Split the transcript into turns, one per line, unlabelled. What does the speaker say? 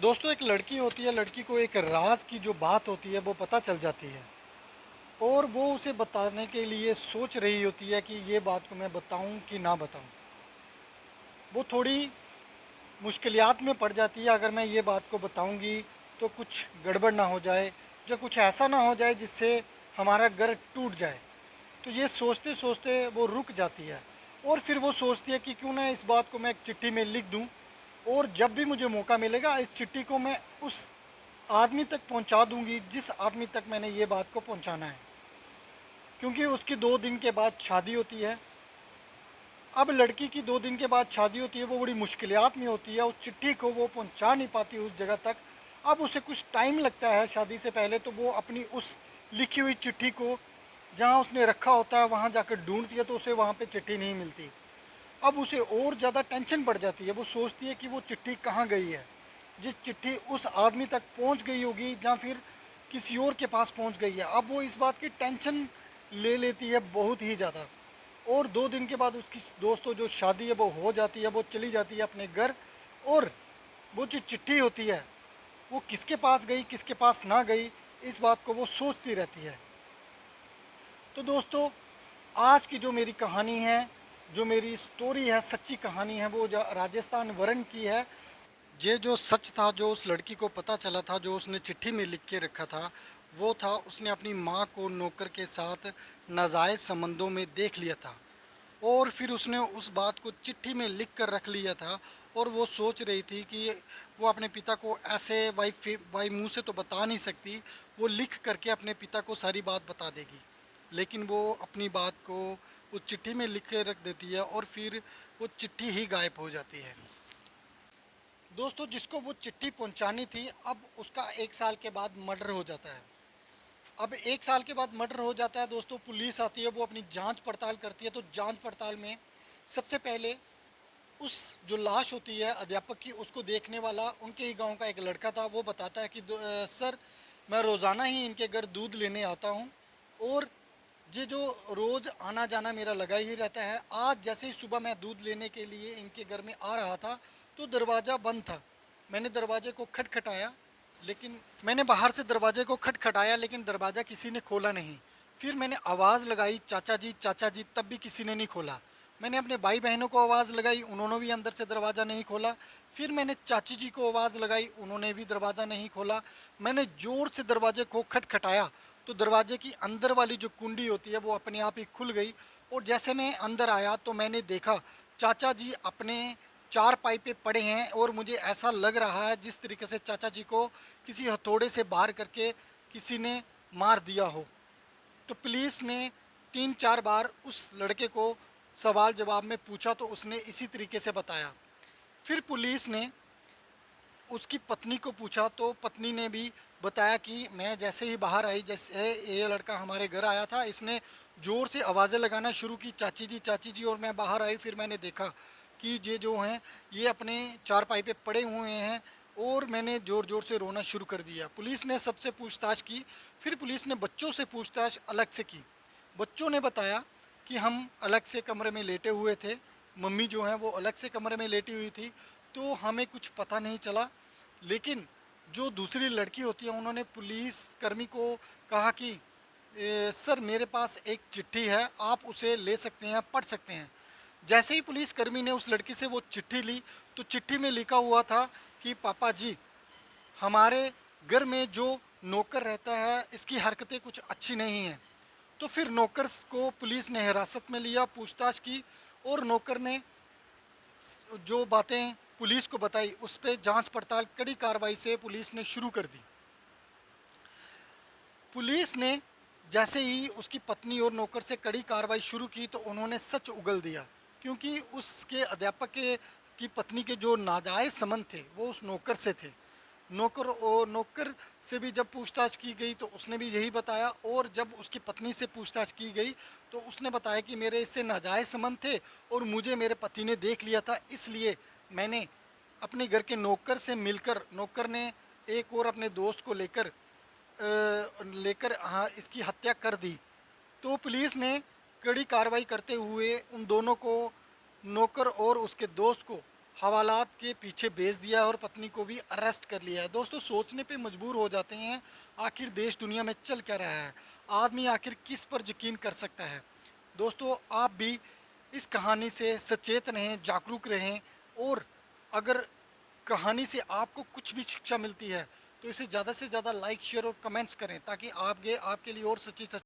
दोस्तों, एक लड़की होती है, लड़की को एक राज की जो बात होती है वो पता चल जाती है और वो उसे बताने के लिए सोच रही होती है कि ये बात को मैं बताऊं कि ना बताऊं। वो थोड़ी मुश्किलात में पड़ जाती है, अगर मैं ये बात को बताऊंगी तो कुछ गड़बड़ ना हो जाए, जो कुछ ऐसा ना हो जाए जिससे हमारा घर टूट जाए। तो ये सोचते सोचते वो रुक जाती है और फिर वो सोचती है कि क्यों ना इस बात को मैं एक चिट्ठी में लिख दूं और जब भी मुझे मौका मिलेगा इस चिट्ठी को मैं उस आदमी तक पहुंचा दूंगी जिस आदमी तक मैंने ये बात को पहुंचाना है। क्योंकि उसकी 2 दिन के बाद शादी होती है। अब लड़की की 2 दिन के बाद शादी होती है, वो बड़ी मुश्किलात में होती है, उस चिट्ठी को वो पहुंचा नहीं पाती उस जगह तक। अब उसे कुछ टाइम लगता है शादी से पहले, तो वो अपनी उस लिखी हुई चिट्ठी को जहाँ उसने रखा होता है वहाँ जाकर ढूंढती है, तो उसे वहाँ पे चिट्ठी नहीं मिलती। अब उसे और ज़्यादा टेंशन बढ़ जाती है, वो सोचती है कि वो चिट्ठी कहाँ गई है, जिस चिट्ठी उस आदमी तक पहुँच गई होगी या फिर किसी और के पास पहुँच गई है। अब वो इस बात की टेंशन ले लेती है बहुत ही ज़्यादा। और 2 दिन के बाद उसकी दोस्तों जो शादी है वो हो जाती है, वो चली जाती है अपने घर। और वो जो चिट्ठी होती है वो किसके पास गई किसके पास ना गई, इस बात को वो सोचती रहती है। तो दोस्तों, आज की जो मेरी कहानी है, जो मेरी स्टोरी है, सच्ची कहानी है, वो राजस्थान वरण की है। ये जो सच था, जो उस लड़की को पता चला था, जो उसने चिट्ठी में लिख के रखा था, वो था उसने अपनी माँ को नौकर के साथ नाजायज़ संबंधों में देख लिया था। और फिर उसने उस बात को चिट्ठी में लिख कर रख लिया था। और वो सोच रही थी कि वो अपने पिता को ऐसे वाई मुंह से तो बता नहीं सकती, वो लिख करके अपने पिता को सारी बात बता देगी। लेकिन वो अपनी बात को उस चिट्ठी में लिख के रख देती है और फिर वो चिट्ठी ही गायब हो जाती है। दोस्तों, जिसको वो चिट्ठी पहुंचानी थी, अब उसका 1 साल के बाद मर्डर हो जाता है। अब 1 साल के बाद मर्डर हो जाता है दोस्तों, पुलिस आती है, वो अपनी जांच पड़ताल करती है। तो जांच पड़ताल में सबसे पहले उस जो लाश होती है अध्यापक की, उसको देखने वाला उनके ही गांव का एक लड़का था। वो बताता है कि सर, मैं रोज़ाना ही इनके घर दूध लेने आता हूँ और ये जो रोज़ आना जाना मेरा लगा ही रहता है। आज जैसे ही सुबह मैं दूध लेने के लिए इनके घर में आ रहा था तो दरवाज़ा बंद था। मैंने दरवाजे को खटखटाया, लेकिन मैंने बाहर से दरवाजे को खटखटाया लेकिन दरवाज़ा किसी ने खोला नहीं। फिर मैंने आवाज़ लगाई, चाचा जी चाचा जी, तब भी किसी ने नहीं खोला। मैंने अपने भाई बहनों को आवाज़ लगाई, उन्होंने भी अंदर से दरवाज़ा नहीं खोला। फिर मैंने चाची जी को आवाज़ लगाई, उन्होंने भी दरवाज़ा नहीं खोला। मैंने ज़ोर से दरवाजे को खटखटाया तो दरवाजे की अंदर वाली जो कुंडी होती है वो अपने आप ही खुल गई। और जैसे मैं अंदर आया तो मैंने देखा चाचा जी अपने चारपाई पे पड़े हैं और मुझे ऐसा लग रहा है जिस तरीके से चाचा जी को किसी हथौड़े से बाहर करके किसी ने मार दिया हो। तो पुलिस ने 3-4 बार उस लड़के को सवाल जवाब में पूछा तो उसने इसी तरीके से बताया। फिर पुलिस ने उसकी पत्नी को पूछा तो पत्नी ने भी बताया कि मैं जैसे ही बाहर आई, जैसे ये लड़का हमारे घर आया था, इसने ज़ोर से आवाज़ें लगाना शुरू की, चाची जी। और मैं बाहर आई, फिर मैंने देखा कि ये जो हैं ये अपने चारपाई पे पड़े हुए हैं और मैंने ज़ोर ज़ोर से रोना शुरू कर दिया। पुलिस ने सबसे पूछताछ की। फिर पुलिस ने बच्चों से पूछताछ अलग से की। बच्चों ने बताया कि हम अलग से कमरे में लेटे हुए थे, मम्मी जो हैं वो अलग से कमरे में लेटी हुई थी, तो हमें कुछ पता नहीं चला। लेकिन जो दूसरी लड़की होती है उन्होंने पुलिस कर्मी को कहा कि सर, मेरे पास एक चिट्ठी है, आप उसे ले सकते हैं, पढ़ सकते हैं। जैसे ही पुलिस कर्मी ने उस लड़की से वो चिट्ठी ली तो चिट्ठी में लिखा हुआ था कि पापा जी, हमारे घर में जो नौकर रहता है इसकी हरकतें कुछ अच्छी नहीं हैं। तो फिर नौकर को पुलिस ने हिरासत में लिया, पूछताछ की और नौकर ने जो बातें पुलिस को बताई उस पर जांच पड़ताल कड़ी कार्रवाई से पुलिस ने शुरू कर दी। पुलिस ने जैसे ही उसकी पत्नी और नौकर से कड़ी कार्रवाई शुरू की तो उन्होंने सच उगल दिया, क्योंकि उसके अध्यापक की पत्नी के जो नाजायज़ संबंध थे वो उस नौकर से थे। नौकर से भी जब पूछताछ की गई तो उसने भी यही बताया, और जब उसकी पत्नी से पूछताछ की गई तो उसने बताया कि मेरे इससे नाजायज़ संबंध थे और मुझे मेरे पति ने देख लिया था, इसलिए मैंने अपने घर के नौकर से मिलकर, नौकर ने एक और अपने दोस्त को लेकर हाँ इसकी हत्या कर दी। तो पुलिस ने कड़ी कार्रवाई करते हुए उन दोनों को, नौकर और उसके दोस्त को, हवालात के पीछे भेज दिया और पत्नी को भी अरेस्ट कर लिया है। दोस्तों सोचने पे मजबूर हो जाते हैं, आखिर देश दुनिया में चल क्या रहा है, आदमी आखिर किस पर यकीन कर सकता है। दोस्तों आप भी इस कहानी से सचेत रहें, जागरूक रहें, और अगर कहानी से आपको कुछ भी शिक्षा मिलती है तो इसे ज़्यादा से ज़्यादा लाइक शेयर और कमेंट्स करें, ताकि आपके लिए और सच्ची